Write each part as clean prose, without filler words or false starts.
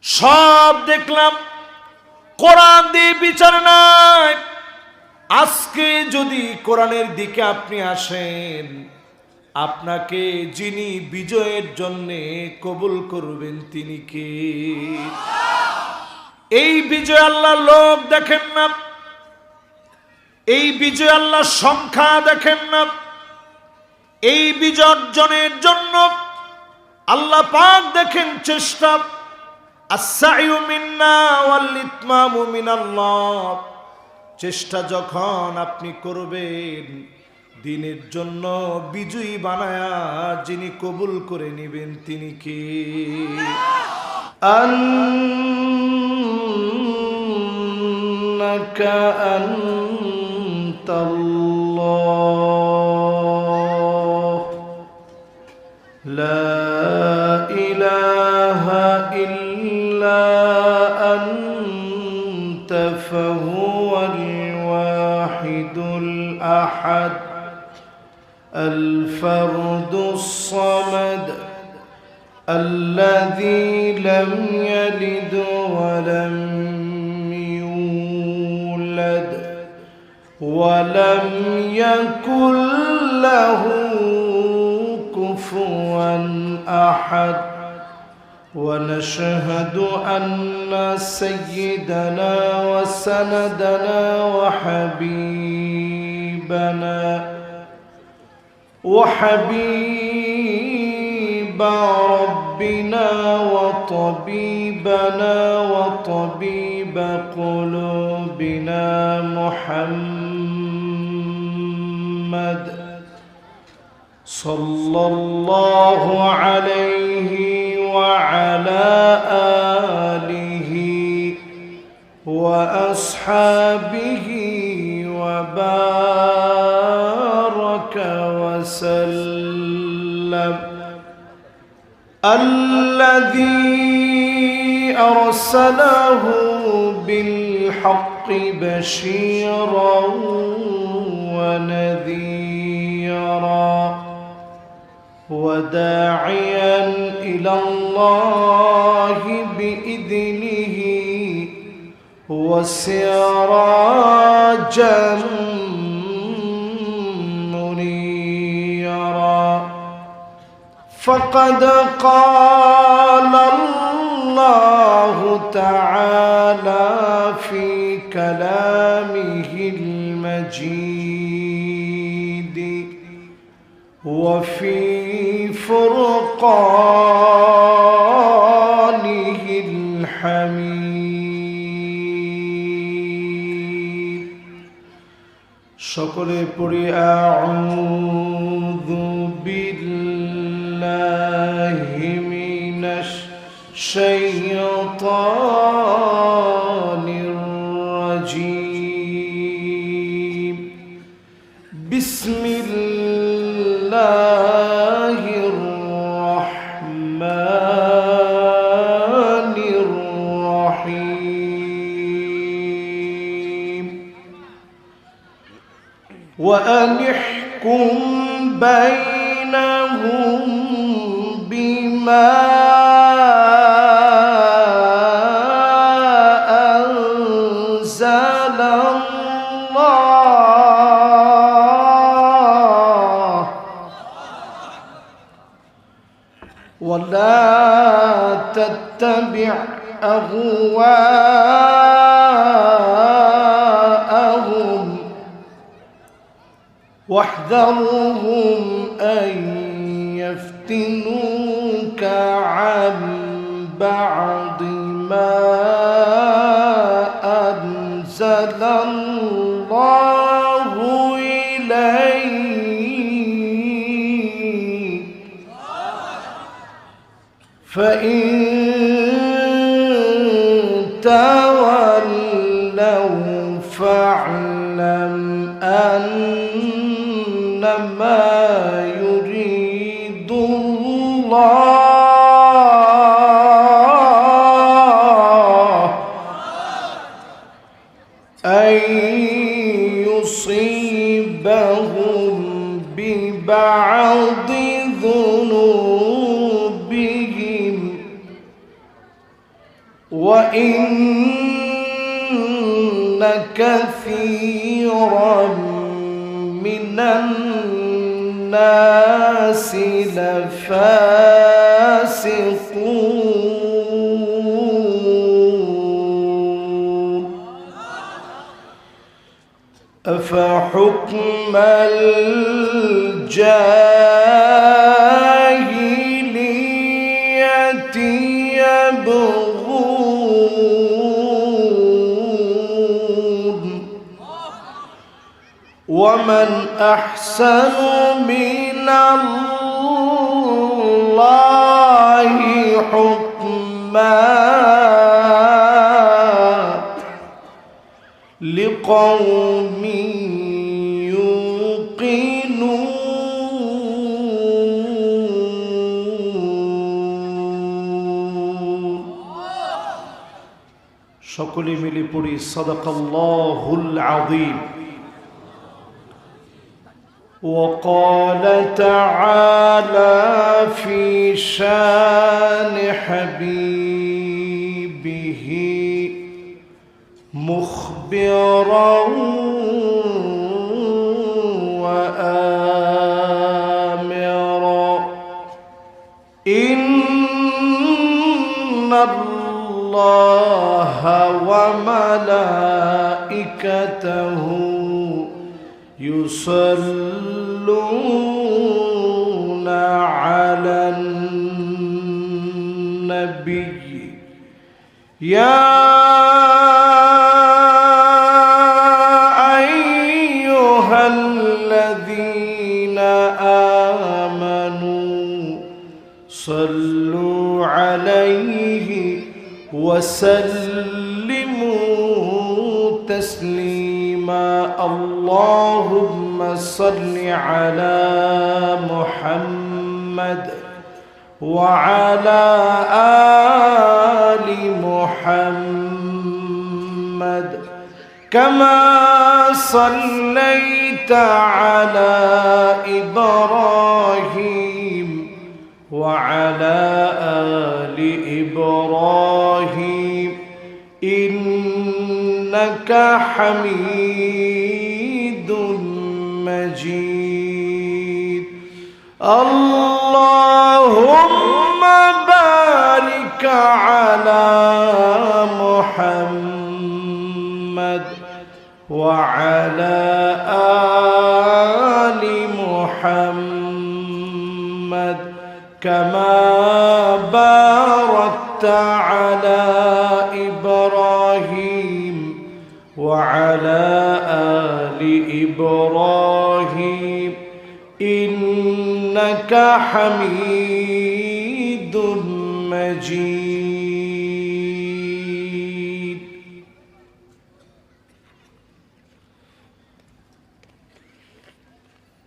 সব দেখলাম, কোরআন দিয়ে বিচার নাই। আজকে যদি কোরআনের দিকে আপনি আসেন, আপনাকে যিনি বিজয়ের জন্য কবুল করবেন তিনি কে? এই বিজয় আল্লাহ লোক দেখেন না, এই বিজয় আল্লাহ সংখ্যা দেখেন না। এই বিজয় অর্জনের জন্য আল্লাহ পাক দেখেন চেষ্টা। আস-সা'য়ু মিন্না ওয়াল ইতমামু মিনাল্লাহ। চেষ্টা যখন আপনি করবেন, দিনের জন্য বিজয়ী বানায়া যিনি কবুল করে নেবেন তিনি কে? আন্নাকা আনতাল্লাহ লা ইলাহা ইল্লা আনতা ফাহুয়াল ওয়াহিদুল আহাদ الفرد الصمد الذي لم يلد ولم يولد ولم يكن له كفوا أحد ونشهد أن سيدنا وسندنا وحبيب ربنا وطبيبنا وطبيب قلوبنا محمد صلى الله عليه وعلى آله وأصحابه وبارك وسلم الذي أرسله بالحق بشيرا ونذيرا وداعيا إلى الله بإذنه وسراجا منيرا فقد قال الله تعالى في كلامه المجيد وفي فرقانه الحميد সকলে পড়ি আউযু বিল্লাহি মিনাশ শাইতানির রাজীম বিসমিল্লাহির রাহমানির রহিম وأن احكم بينهم بما أنزل الله ولا تتبع أهواءهم واحذرهم أن يفتنوك عن بعض ما أنزل الله إليك فإن تولوا فاعلم أنما يريد الله أن يصيبهم ببعض ذنوبهم وإن كثيرا من الناس لفاسقون أفحكم الجاهلية يبغون ومن أحسن من الله حكما لقوم يوقنون সকলে মিলে পড়ি সাদাকাল্লাহুল আযীম। وقال تعالى في شان حبيبه مخبرا وآمرا إن الله وملائكته يصلون على النبي يا أيها الذين آمنوا صلوا عليه وسلموا تسليما اللهم صل على محمد وعلى آل محمد كما صليت على إبراهيم وعلى آل إبراهيم إنك حميد مجيد اللهم بارك على محمد وعلى آل محمد كما باركت على إبراهيم وعلى آل إبراهيم إنك حميد مجيد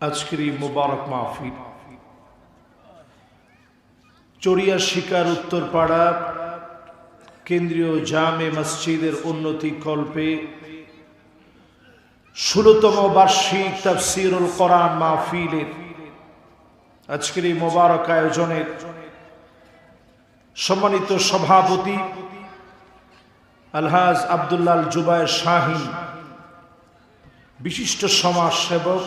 আজকের এই মুবারক মাহফিল চড়িয়া শিকার উত্তরপাড়া কেন্দ্রীয় জামে মসজিদের উন্নতি কল্পে 16তম বার্ষিক তাফসীরুল কোরআন মাহফিলের আজকের এই মোবারক আয়োজনের সম্মানিত সভাপতি আলহাজ আব্দুল্লাহ আল জুবায়ের শাহীন, বিশিষ্ট সমাজ সেবক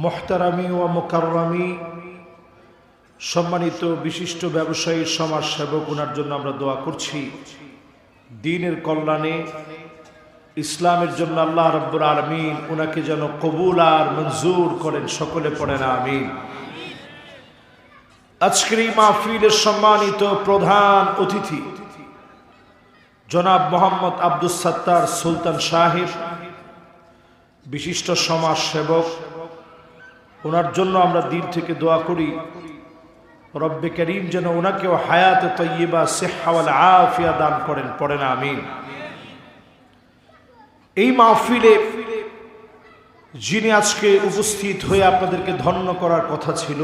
মুহতারামি ও মুকাররামি, সম্মানিত বিশিষ্ট ব্যবসায়ী সমাজ সেবক, ওনার জন্য আমরা দোয়া করছি দ্বীনের কল্যাণে, ইসলামের জন্য আল্লাহ রাব্বুল আলামিন ওনাকে যেন কবুল আর মঞ্জুর করেন। সকলে পড়েন আমিন। আজকের এই মাহফিলের সম্মানিত প্রধান অতিথি জনাব মোহাম্মদ আব্দুস সাত্তার সুলতান সাহেব, বিশিষ্ট সমাজ সেবক, ওনার জন্য আমরা দিল থেকে দোয়া করি রব্বে করিম যেন ওনাকেও হায়াত তয়্যিবা সিহহা ওয়াল আফিয়া দান করেন। পড়েন আমিন। এই মাহফিলে যিনি আজকে উপস্থিত হয়ে আপনাদেরকে ধন্য করার কথা ছিল,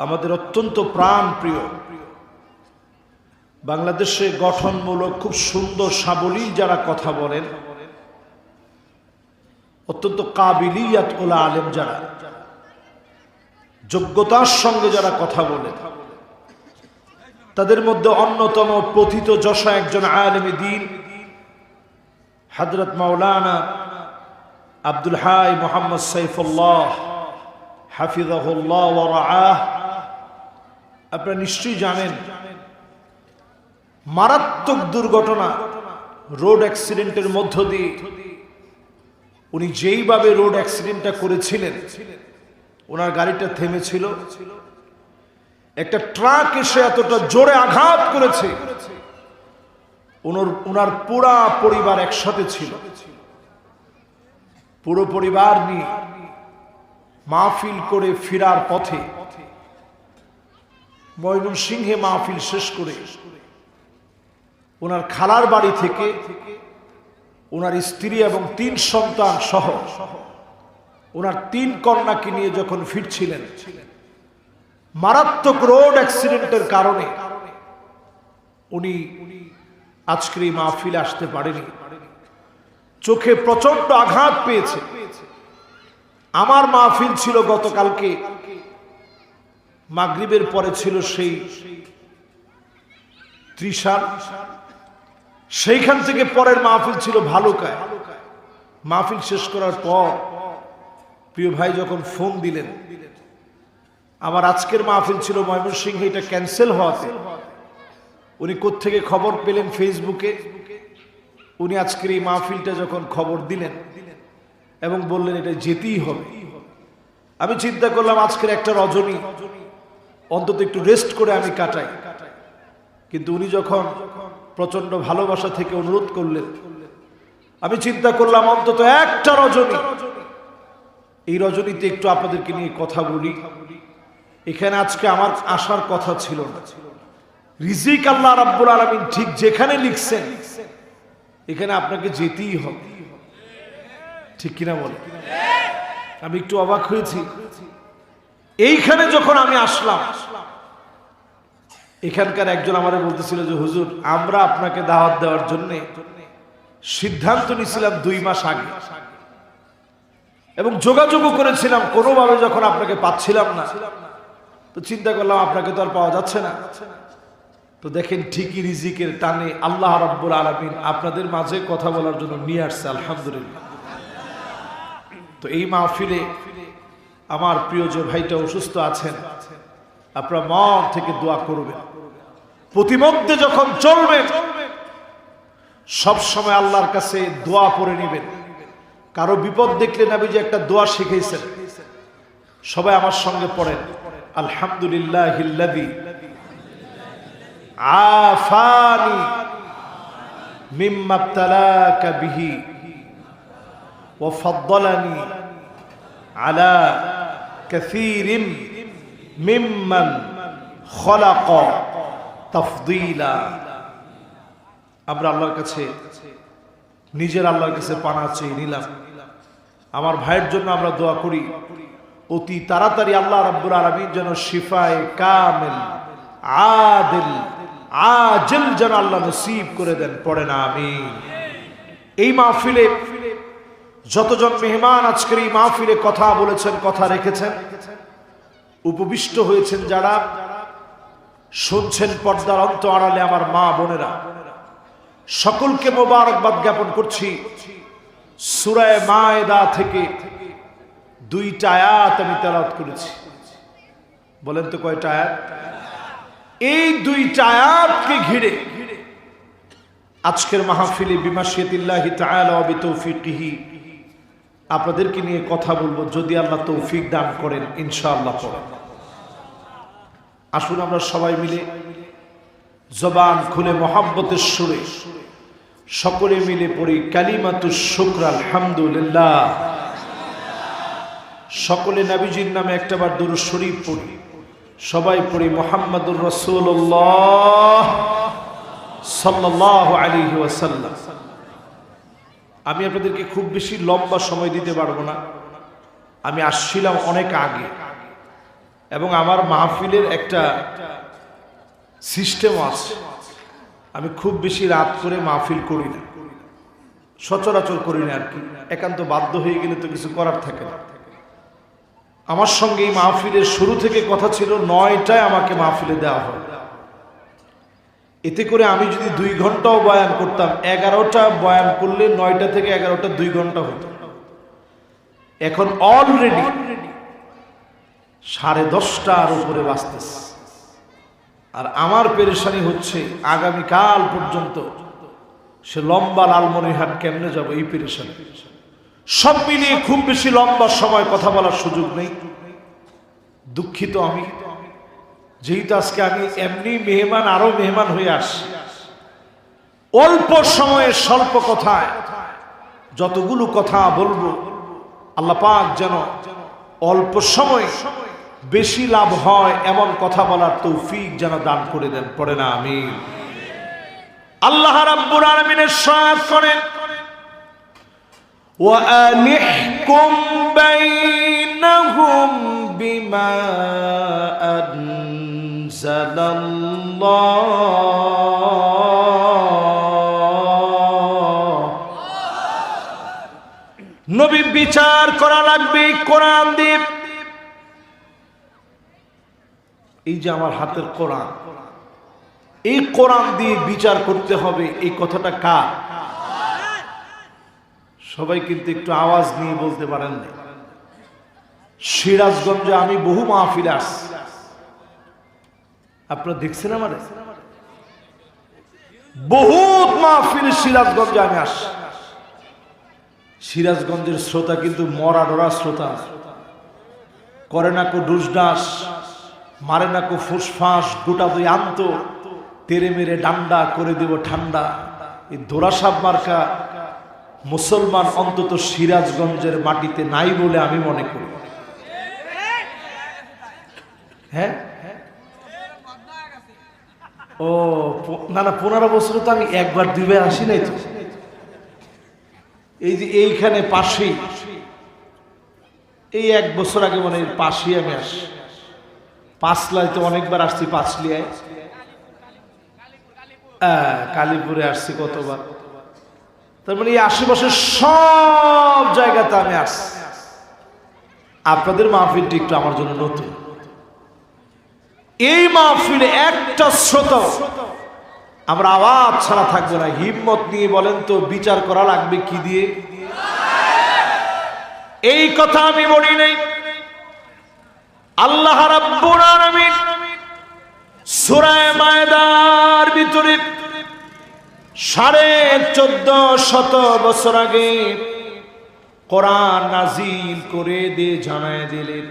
আমাদের অত্যন্ত প্রাণ প্রিয়, বাংলাদেশে গঠনমূলক খুব সুন্দর সাবলীল যারা কথা বলেন, অত্যন্ত কাবিলিয়াত ওলা আলেম যারা, যোগ্যতার সঙ্গে যারা কথা বলেন, তাদের মধ্যে অন্যতম পথিত যশা একজন আলেমে দ্বীন হযরত মাওলানা আব্দুল হাই মুহাম্মদ সাইফুল্লাহ হাফিজাহুল্লাহ ওয়া রাআহ। আপনারা নিশ্চয়ই জানেন, মারাত্মক দুর্ঘটনা, রোড অ্যাক্সিডেন্টের মধ্য দিয়ে উনি যেইভাবে রোড অ্যাক্সিডেন্টটা করেছিলেন, ওনার গাড়িটা থেমেছিল, একটা ট্রাক এসে এতটা জোরে আঘাত করেছে, ওনার পুরা পরিবার একসাথে ছিল। পুরো পরিবার নিয়ে মাহফিল করে ফেরার পথে ময়মনসিংহে মাহফিল শেষ করে ওনার খালার বাড়ি থেকে ওনার স্ত্রী এবং 3 সন্তান সহ ওনার 3 কন্যাকে নিয়ে যখন ফিরছিলেন, মারাত্মক রোড অ্যাক্সিডেন্টের কারণে উনি আজকের এই মাহফিলে আসতে পারেনি। চোখে প্রচন্ড আঘাত পেয়েছে। আমার মাহফিল ছিল গতকালকে মাগরিবের পরে, ছিল সেই ত্রিশাল। সেইখান থেকে পরের মাহফিল ছিল ভালুকায়। মাহফিল শেষ করার পর প্রিয় ভাই যখন ফোন দিলেন, আমার আজকের মাহফিল ছিল ময়মনসিংহে, এটা ক্যান্সেল হওয়াতে উনি কোত্থেকে খবর পেলেন ফেসবুকে। উনি আজকের এই মাহফিলটা যখন খবর দিলেন এবং বললেন এটা যেতেই হবে, আমি চিন্তা করলাম আজকের একটা রজনী অন্তত একটু রেস্ট করে আমি কাটাই। কিন্তু উনি যখন প্রচন্ড ভালোবাসা থেকে অনুরোধ করলেন, আমি চিন্তা করলাম অন্তত একটা রজনী, এই রজনীতে একটু আপনাদেরকে নিয়ে কথা বলি। এখানে আজকে আমার আসার কথা ছিল না। রিজিক আল্লাহ রাব্বুল আলামিন ঠিক যেখানে লিখছেন এখানে আপনাকে যেতেই হবে, ঠিক কিনা বলে? আমি একটু অবাক হয়েছি। এইখানে যখন আমি আসলাম, এখানকার একজন আমারে বলতেছিল যে হুজুর, আমরা আপনাকে দাওয়াত দেওয়ার জন্য সিদ্ধান্ত নিয়েছিলাম 2 মাস আগে এবং যোগাযোগও করেছিলাম, কোনোভাবে যখন আপনাকে পাচ্ছিলাম না তো চিন্তা করলাম আপনাকে তো আর পাওয়া যাচ্ছে না। তো দেখেন ঠিকই রিজিকের টানে আল্লাহ রাব্বুল আলামিন আপনাদের মাঝে কথা বলার জন্য নিয়ে আসছে, আলহামদুলিল্লাহ। তো এই মাহফিলে আমার প্রিয় যে ভাইটা অসুস্থ আছেন, আপনারা মন থেকে দোয়া করবেন। প্রতিমধ্যে যখন চলবেন সব সময় আল্লাহর কাছে দোয়া পড়ে নেবেন। কারো বিপদ দেখলে নবীজি একটা দোয়া শিখাইছেন, সবাই আমার সঙ্গে পড়েন, আলহামদুলিল্লাহিল্লাযী আফানি মিম্মা ইবতালাকা বিহি ওয়া ফাদ্দালানি আলা কাসীরিন মিম্মান খলাকা তাফদীলা। আমরা আল্লাহর কাছে, নিজের আল্লাহর কাছে পানা চেয়ে নিলাম। আমার ভাইয়ের জন্য আমরা দোয়া করি, অতি তাড়াতাড়ি আল্লাহ রাব্বুল আলামিন যেন শিফায়ে কামিল আদিল আজল যেন আল্লাহ নসিব করে দেন, পড়েন আমিন। এই মাহফিলে যতজন মেহমান আজকের এই মাহফিলে কথা বলেছেন, কথা রেখেছেন, উপবিষ্ট হয়েছেন যারা, শুনছেন পর্দার অন্তরালে আমার মা বোনেরা, সকলকে মোবারকবাদ জ্ঞাপন করছি। সূরা মায়েদা থেকে 2টা আয়াত আমি তেলাওয়াত করেছি। বলেন তো কয়টা আয়াত? এই 2টা আয়াতকে ঘিরে আজকের মাহফিলে বিমাশিয়াতিল্লাহি তাআলা ওয়া বিতৌফিকিহি আপনাদেরকে নিয়ে কথা বলবো, যদি আল্লাহ তৌফিক দান করেন ইনশাআল্লাহ। পড়েন, আসুন আমরা সবাই মিলে জবান খুলে মহব্বতের সুরে সকলে মিলে পড়ি কালিমাতুশ শুকর আলহামদুলিল্লাহ। সকলে নবীজির নামে একটাবার দুরূদ শরীফ পড়ি, সবাই পড়ি মুহাম্মাদুর রাসূলুল্লাহ সাল্লাল্লাহু আলাইহি ওয়াসাল্লাম। আমি আপনাদেরকে খুব বেশি লম্বা সময় দিতে পারবো না। আমি আসছিলাম অনেক আগে এবং আমার মাহফিলের একটা সিস্টেম আছে, আমি খুব বেশি রাত করে মাহফিল করি না, সচরাচর করি না আর কি। একান্ত বাধ্য হয়ে গেলে তো কিছু করার থাকে না। আমার সঙ্গে এই মাহফিলের শুরু থেকে কথা ছিল 9টায় আমাকে মাহফিলে দেওয়া হয়, এতে করে আমি যদি 2 ঘন্টাও বয়ান করতাম, 11টা বয়ান করলে 9টা থেকে 11টা 2 ঘন্টা হতো। এখন অলরেডি 10:30টার উপরে বাজতেছে। আর আমার পেরেশানি হচ্ছে আগামীকাল পর্যন্ত সে লম্বা লালমনিরহাট কেমনে যাব, এই পেরেশানি। সব মিলিয়ে খুব বেশি লম্বা সময় কথা বলার সুযোগ নেই। দুঃখিত আমি, যেহেতু আজকে আমি এমনি মেহমান, আরো মেহমান হয়ে আসছি। অল্প সময়ে স্বল্প কথায় যতগুলো কথা বলবো, আল্লাহ পাক যেন অল্প সময় বেশি লাভ হয় এমন কথা বলার তৌফিক যেন দান করে দেন। পড়ে না আমিন। আল্লাহ রাব্বুল আলামিনের সাথ করেন, ওয়া আনিহকুম বাইনাহুম বিমা আনজালাল্লাহ। নবী বিচার করা লাগবে কোরআন দিয়ে। এই যে আমার হাতের কোরআন, এই কোরআন দিয়ে বিচার করতে হবে, এই কথাটা কার? সবাই কিন্তু একটু আওয়াজ নিয়ে বলতে পারেন না। সিরাজগঞ্জে আমি বহু মাহফিলে আসছি, আপনারা দেখছেন আমার বহুত মাহফিলে সিরাজগঞ্জে আমি আসছি। সিরাজগঞ্জের শ্রোতা কিন্তু মরা ডরা শ্রোতা, করে না কো ডুসডাস, মারে না কো ফুসফাস, গোটা দুই আন্ত তেরে মেরে ডান্ডা করে দেব ঠান্ডা। এই দোরাসাব মার্কা মুসলমান অন্তত সিরাজগঞ্জের মাটিতে নাই বলে আমি মনে করি। হ্যাঁ, ও না না, 15 বছর তো আমি একবার 2বার আসি নাই তো। এই যে এইখানে পাশেই, এই 1 বছর আগে মানে পাশেই আমি আসি। পাঁচলায় তো অনেকবার আসছি, পাঁচলিয়ায়, কালীপুরে আসছি কতবার। তার মানে এই আশেপাশের সব জায়গাতে আমি আসছি। আপনাদের মাহফিলটি একটু আমার জন্য নতুন। এই মাহফিলে একটা শ্রোতা আমরা আওয়াজ ছাড়া থাকবো না। হিম্মত নিয়ে বলেন তো, বিচার করা লাগবে কি দিয়ে? এই কথা আমি বলি নাই। আল্লাহ রাব্বুল আলামিন সূরা মায়েদার ভিতরে 1450 বছর আগে কোরআন নাজিল করে দিয়ে জানায় দিলেন,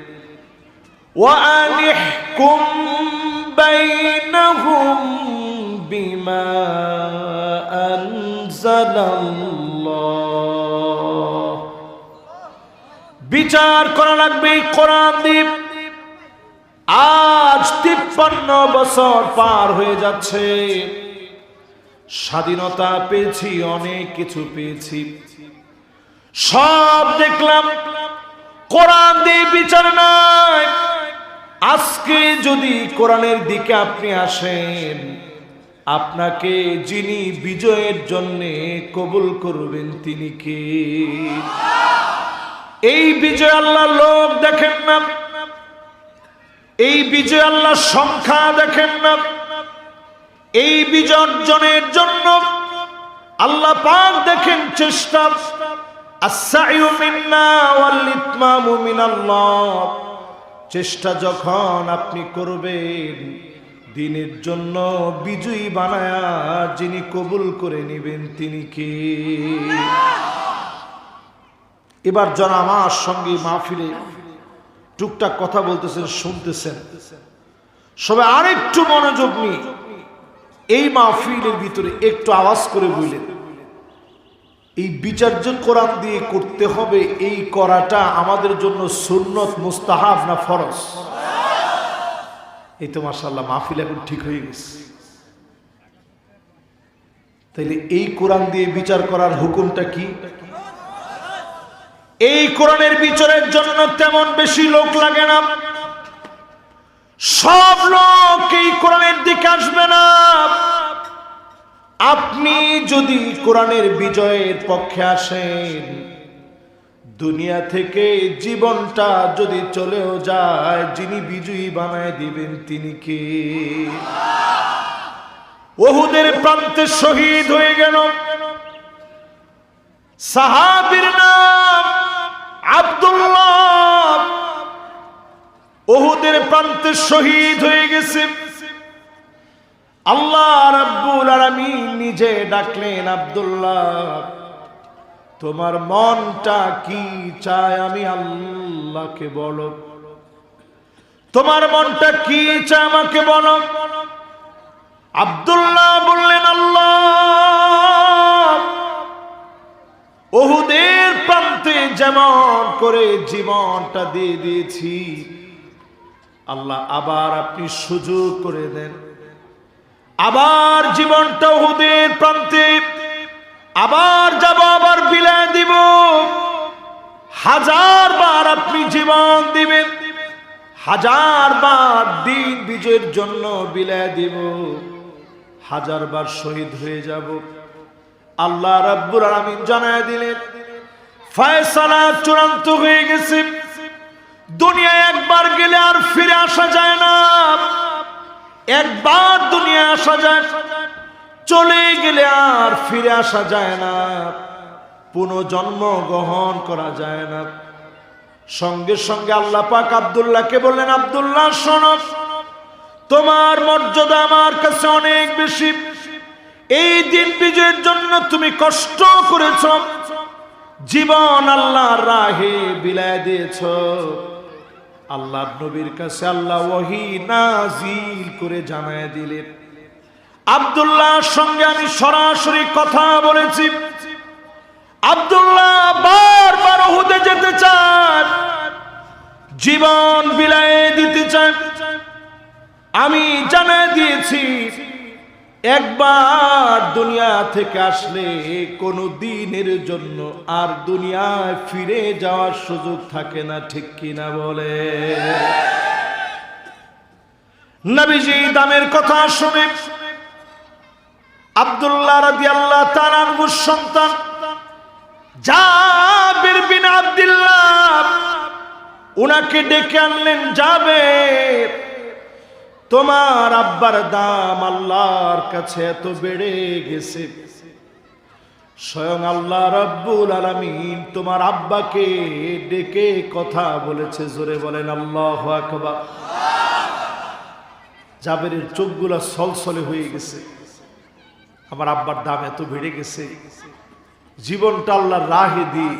ওয়া আনিহকুম বাইনাহুম বিমা আনজালাল্লাহ। বিচার করা লাগবে কোরআন দিয়ে। আজ 53 বছর পার হয়ে যাচ্ছে, স্বাধীনতা পেয়েছি, অনেক কিছু পেয়েছি, সব দেখলাম, কোরআন দিয়ে বিচার নাই। আজকে যদি কোরআনের দিকে আপনি আসেন, আপনাকে যিনি বিজয়ের জন্য কবুল করবেন তিনি কে? এই বিজয় আল্লাহ লোক দেখেন না, এই বিজয় আল্লাহ সংখ্যা দেখেন না। এই বিজয় অর্জনের জন্য আল্লাহ পাক দেখেন চেষ্টা। আস-সা'য়ু মিন্না ওয়াল ইতমামু মিনাল্লাহ। চেষ্টা যখন আপনি করবেন, দ্বীনের জন্য বিজয়ী বানায়া যিনি কবুল করে নেবেন তিনি কে? এবার যারা আমার সঙ্গে মাহফিলে টুকটাক কথা বলতেছেন, শুনতেছেন, সবাই আরেকটু মনোযোগ নিয়ে এই মাহফিলের ভিতরে একটু আওয়াজ করে বললেন, এই বিচার্য কোরআন দিয়ে করতে হবে, এই করাটা আমাদের জন্য সুন্নত, মুস্তাহাব না ফরজ? এই তো মাশাআল্লাহ মাহফিল এখন ঠিক হয়ে গেছে। তাইলে এই কোরআন দিয়ে বিচার করার হুকুমটা কি? এই কোরআনের বিচারের জন্য তেমন বেশি লোক লাগে না, সব লোক এই কোরআনের দিকে আসবে না। আপনি যদি কোরআনের বিজয়ের পক্ষে আসেন, দুনিয়া থেকে জীবনটা যদি চলেও যায়, যিনি বিজয়ী বানায় দিবেন তিনি কে? উহুদের প্রান্তে শহীদ হয়ে গেল। সাহাবীর নাম আব্দুল্লাহ, উহুদের প্রান্তে শহীদ হয়ে গেছে। আল্লাহ রাব্বুল আলামিন নিজে ডাকলেন, আব্দুল্লাহ তোমার মনটা কি চায় আমি আল্লাহকে বলো, তোমার মনটা কি চায় আমাকে বলো। আব্দুল্লাহ বললেন, আল্লাহ উহুদের প্রান্তে যেমন করে জীবনটা দিয়ে দিয়েছি, আল্লাহ আবার আপনি সুযোগ করে দেন, আবার জীবনটা উহুদের প্রান্তে আবার যাব, আবার বিলায় দিব। 1000 বার আপনি জীবন দিবেন, 1000 বার দিন বিজয়ের জন্য বিলায় দিব, 1000 বার শহীদ হয়ে যাব। আল্লাহ রাব্বুল আলামিন জানায় দিলেন, ফয়সালা চূড়ান্ত হয়ে গেছে। দুনিয়ায় একবার গেলে আর ফিরে আসা যায় না। একবার দুনিয়ায় আসা যায়, চলে গেলে আর ফিরে আসা যায় না, পুনর্জন্ম গ্রহণ করা যায় না। সঙ্গে সঙ্গে আল্লাহ পাক আব্দুল্লাহকে বললেন, আব্দুল্লাহ শোনো, তোমার মর্যাদা আমার কাছে অনেক বেশি। এই দিন বিজয়ের জন্য তুমি কষ্ট করেছ, জীবন আল্লাহর রাহে বিলায় দিয়েছ। আল্লাহর নবীর কাছে আল্লাহ ওহী নাজিল করে জানায় দিলেন, আব্দুল্লাহর সঙ্গে আমি সরাসরি কথা বলেছি। আব্দুল্লাহ বারবার উহুদে যেতে চান, জীবন বিলায় দিতে চান। আমি জানায় দিয়েছি, একবার দুনিয়া থেকে আসলে কোনো দিনের জন্য আর দুনিয়ায় ফিরে যাওয়ার সুযোগ থাকে না, ঠিক কিনা বলে? নবীজি দামের কথা শুনে আব্দুল্লাহ রাদিয়াল্লাহু তাআলা আনহুর সন্তান জাবির বিন আব্দুল্লাহ উনাকে ডেকে আনলেন। জাবের, তোমার আব্বার দাম আল্লাহর কাছে এত বেড়ে গেছে, স্বয়ং আল্লাহ রাব্বুল আলামিন তোমার আব্বাকে ডেকে কথা বলেছে। জোরে বলেন আল্লাহু আকবার। জাবেরের চোখগুলো ছলছলে হয়ে গেছে, আমার আব্বার দাম এত বেড়ে গেছে, জীবনটা আল্লাহর রাহে দিয়ে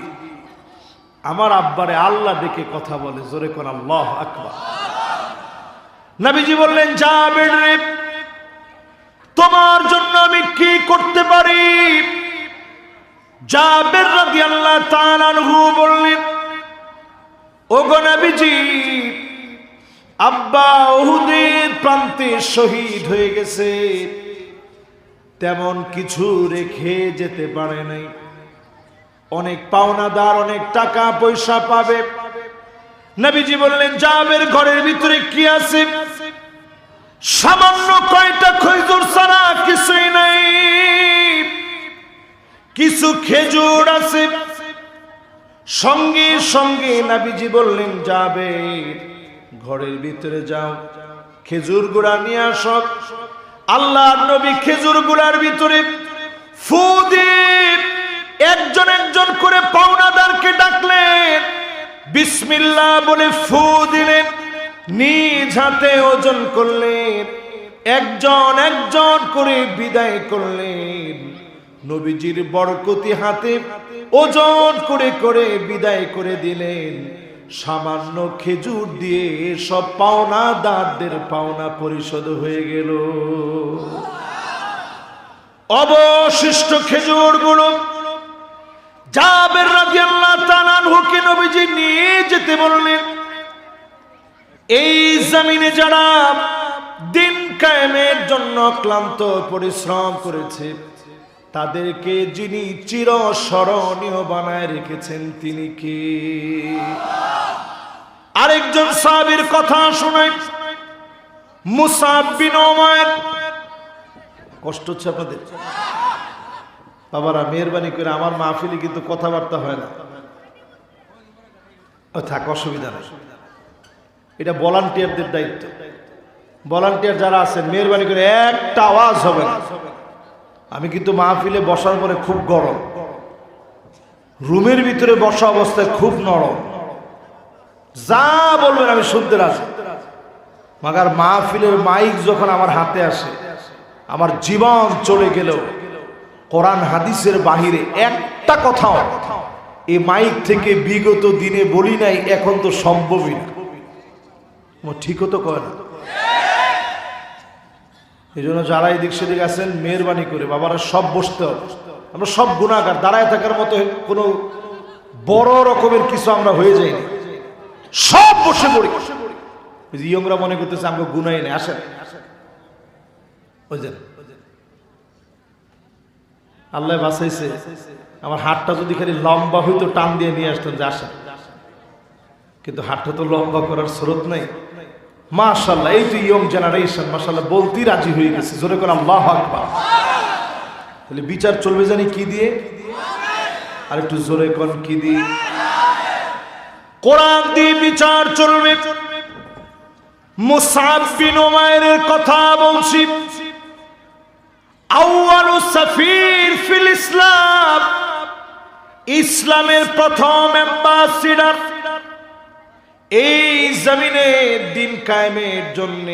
আমার আব্বারে আল্লাহ ডেকে কথা বলে। জোরে কোন আল্লাহু আকবার। নবীজি বললেন, জাবের রে, তোমার জন্য আমি কি করতে পারি? জাবের রাদিয়াল্লাহু তাআলা আনহু বললেন, ওগো নবীজি, আব্বা উহুদের প্রান্তে শহীদ হয়ে গেছে, তেমন কিছু রেখে যেতে পারে নাই। অনেক পাওনাদার, অনেক টাকা পয়সা পাবে। নবীজি বললেন, জাবের ঘরের ভিতরে কি আছে? সামান্য কয়টা খেজুর ছাড়া কিছুই নাই। কিছু খেজুর আছে। সঙ্গে সঙ্গে নবীজি বললেন, জাবের ঘরের ভিতরে যাও, খেজুর গুড়া নিয়ে আসো। আল্লাহর নবী খেজুর গুড়ার ভিতরে ফু দিয়ে একজন একজন করে পাওনাদারকে ডাকলেন, বিসমিল্লাহ বলে ফু দিলেন, নিজ হাতে ওজন করলেন, একজন একজন করে বিদায় করলেন। নবীজির বরকতি হাতে ওজন করে করে বিদায় করে দিলেন। সামান্য খেজুর দিয়ে সব পাওনাদারদের পাওনা পরিশোধ হয়ে গেল। অবশিষ্ট খেজুরগুলো জাবের রাদিয়াল্লাহু তাআলা আনহুকে নবীজি নিয়ে যেতে বললেন। এই জমিনে যারা দিন কায়েমের জন্য ক্লান্ত পরিশ্রম করেছে, তাদেরকে যিনি চিরস্মরণীয় বানায় রেখেছেন তিনি কে? আরেকজন সাহাবীর কথা শোনাই, মুসাব বিন উমাইর। কষ্ট হচ্ছে আপনাদের? বাবারা মেহেরবানি করে, আমার মাহফিলে কিন্তু কথাবার্তা হয় না। থাক, অসুবিধা নেই, এটা ভলান্টিয়ারদের দায়িত্ব। ভলান্টিয়ার যারা আছেন মেহেরবানি করে একটা আওয়াজ হবে না। আমি কিন্তু মাহফিলে বসার পরে খুব গরম, রুমের ভিতরে বসা অবস্থায় খুব নরম, যা বলবেন আমি শুনতে রাজি। মাগার মাহফিলের মাইক যখন আমার হাতে আসে, আমার জীবন চলে গেল কোরআন হাদিসের বাহিরে একটা কথাও এই মাইক থেকে বিগত দিনে বলি নাই, এখন তো সম্ভবই না। ঠিকও তো কয় না। এই জন্য যারা এদিক সেদিক আছেন মেহেরবানি করে বাবারা সব বসতে হবে। আমরা সব গুনাহগার, দাঁড়ায় থাকার মতো কোনো বড় রকমের কিছু আমরা হয়ে যাইনি, সব বসে পড়ি। ইয়ংরা মনে করতেছে আমরা গুনাই নেই, আসেন বুঝলেন। আল্লাহ বাঁচাইছে, আমার হাতটা যদি খালি লম্বা হইতো টান দিয়ে নিয়ে আসতেন যে আসেন, কিন্তু হাতটা তো লম্বা করার স্রোত নাই। মাশাআল্লাহ, এই তো ইয়ং জেনারেশন মাশাআল্লাহ বলতেই রাজি হয়ে গেছে, জোরে করে আল্লাহু আকবার। তাহলে বিচার চলবে জানি কি দিয়ে? আর একটু জোরে কোন কি দিয়ে? কোরআন দিয়ে বিচার চলবে। মুসআব বিন উমাইরের কথা বলছি, আউয়ালু সাফির ফিল ইসলাম, ইসলামের প্রথম অ্যাম্বাসিডর। এই জমিনে দিন কায়েমের জন্য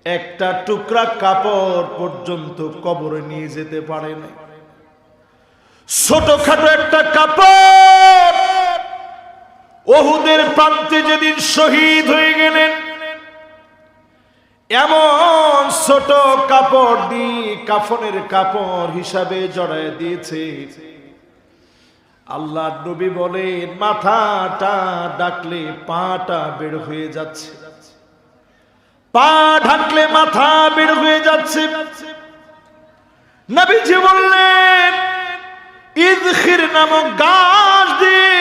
একটা টুকরা কাপড় পর্যন্ত কবরে নিয়ে যেতে পারে না। ছোটখাটো একটা কাপড়, উহুদের প্রান্তে যেদিন শহীদ হয়ে গেলেন, এমন ছোট কাপড় দিয়ে কাফনের কাপড় হিসাবে জড়ায় দিয়েছে। আল্লাহ নবী বলেন মাথাটা ডাকলে পাটা বের হয়ে যাচ্ছে, পা ঢাকলে মাথা বের হয়ে যাচ্ছে। নবীজি বললেন ইযখির নামক গাছ দিয়ে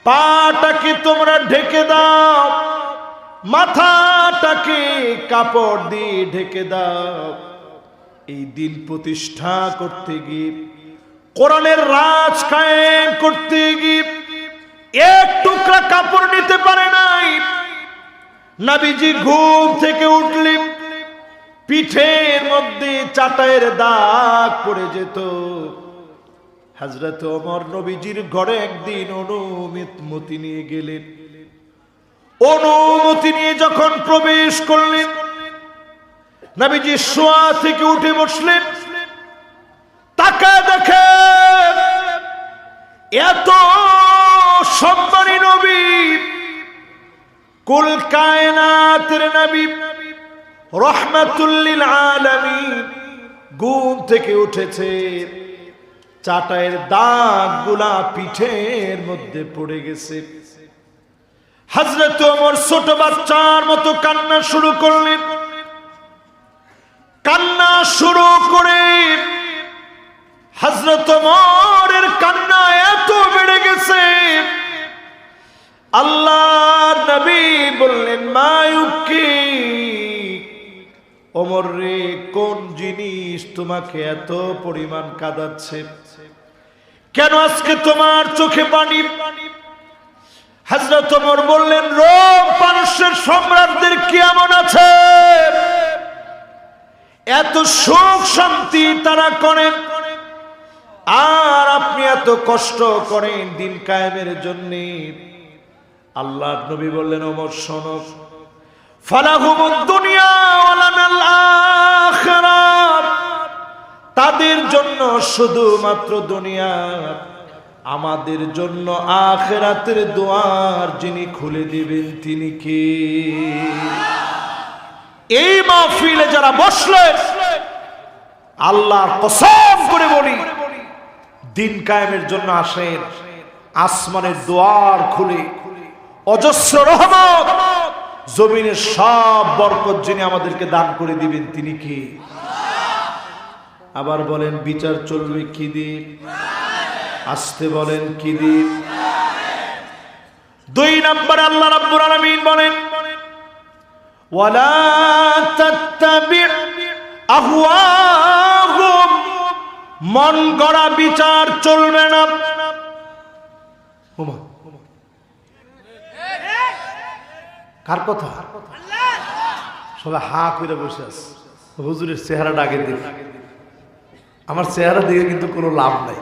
পাটাকে তোমরা ঢেকে দাও, মাথাটাকে কাপড় দিয়ে ঢেকে দাও। এই দিন প্রতিষ্ঠা করতে গিয়ে, কোরআনের রাজ কায়েম করতে গিয়ে এক টুকরা কাপড় নিতে পারে নাই। নবীজি ঘুম থেকে উঠলেন, পিঠের মধ্যে চাটাইয়ের দাগ পড়ে যেত। হযরত ওমর নবীজির ঘরে একদিন অনুমতি নিয়ে গেলেন। অনুমতি নিয়ে যখন প্রবেশ করলেন, নবীজি শোয়া থেকে উঠে বসলেন। তাকায় দেখেন এত সম্মানী নবী, কুল কায়নাতের নবী, রাহমাতুল লিল আলামিন ঘুম থেকে উঠেছে। চাটাইয়ের দাগগুলা পিঠের মধ্যে পড়ে গেছে। হযরত ওমর ছোট বাচ্চার মতো কান্না শুরু করলেন। কান্না শুরু করে হযরত ওমরের কান্না এত বেড়ে গেছে, আল্লাহর নবী বললেন মায়ুকি, ওমর রে কোন জিনিস তোমাকে এত পরিমাণ কাঁদাচ্ছে? কেন আজকে তোমার চোখে পানি? হযরত ওমর বললেন রোম পারস্যের সম্রাটদের কেমন আছে, এত সুখ শান্তি তারা করেন, আর আপনি এত কষ্ট করেন দিন কায়েমের জন্য। আল্লাহর নবী বললেন ওমর শোনো, ফালাহুমুদ দুনিয়া ওয়া লানাল আখিরাত, তাদের জন্য শুধুমাত্র দুনিয়া, আমাদের জন্য আখিরাতের দুয়ার যিনি খুলে দিবেন তিনি কে? এই মাহফিলে যারা বসলে আল্লাহর কসম করে বলি দিন কায়েমের জন্য আসেন, আসমানের দুয়ার খুলে অজস্র রহমত, জমিনের সব বরকত যিনি আমাদেরকে দান করে দিবেন তিনি কে? আবার বলেন বিচার চলবে কি দিয়ে? আসতে বলেন কি দিয়ে? 2 নম্বর আল্লাহ রাব্বুল আলামিন বলেন ওয়ালা তাত্তাবি আহওয়াহুম, মন গড়া বিচার চলবে না। কার কথা? সবাই হা করে বসে আছে, হুজুরের চেহারাটা আগে দেখি। আমার চেহারা দেখে কিন্তু কোনো লাভ নাই,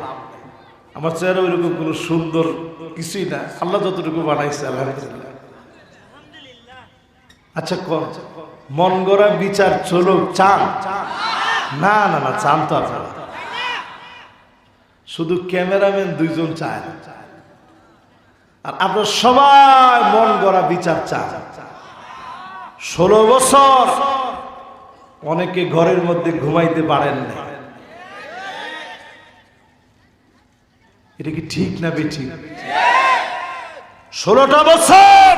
আমার চেহারা ওইরকম কোনো সুন্দর কিছুই না, আল্লাহ যতটুকু বানাইছে আলহামদুলিল্লাহ। আচ্ছা কোন মন গড়া বিচার চলুক চান? না না না, চান তো আপনারা, শুধু ক্যামেরাম্যান দুইজন চায়, আর আপনারা সবাই মন গড়া বিচার চান। 16 বছর অনেকে ঘরের মধ্যে ঘুমাইতে পারেন না, এটা কি ঠিক না বেঠিক? 16টা বছর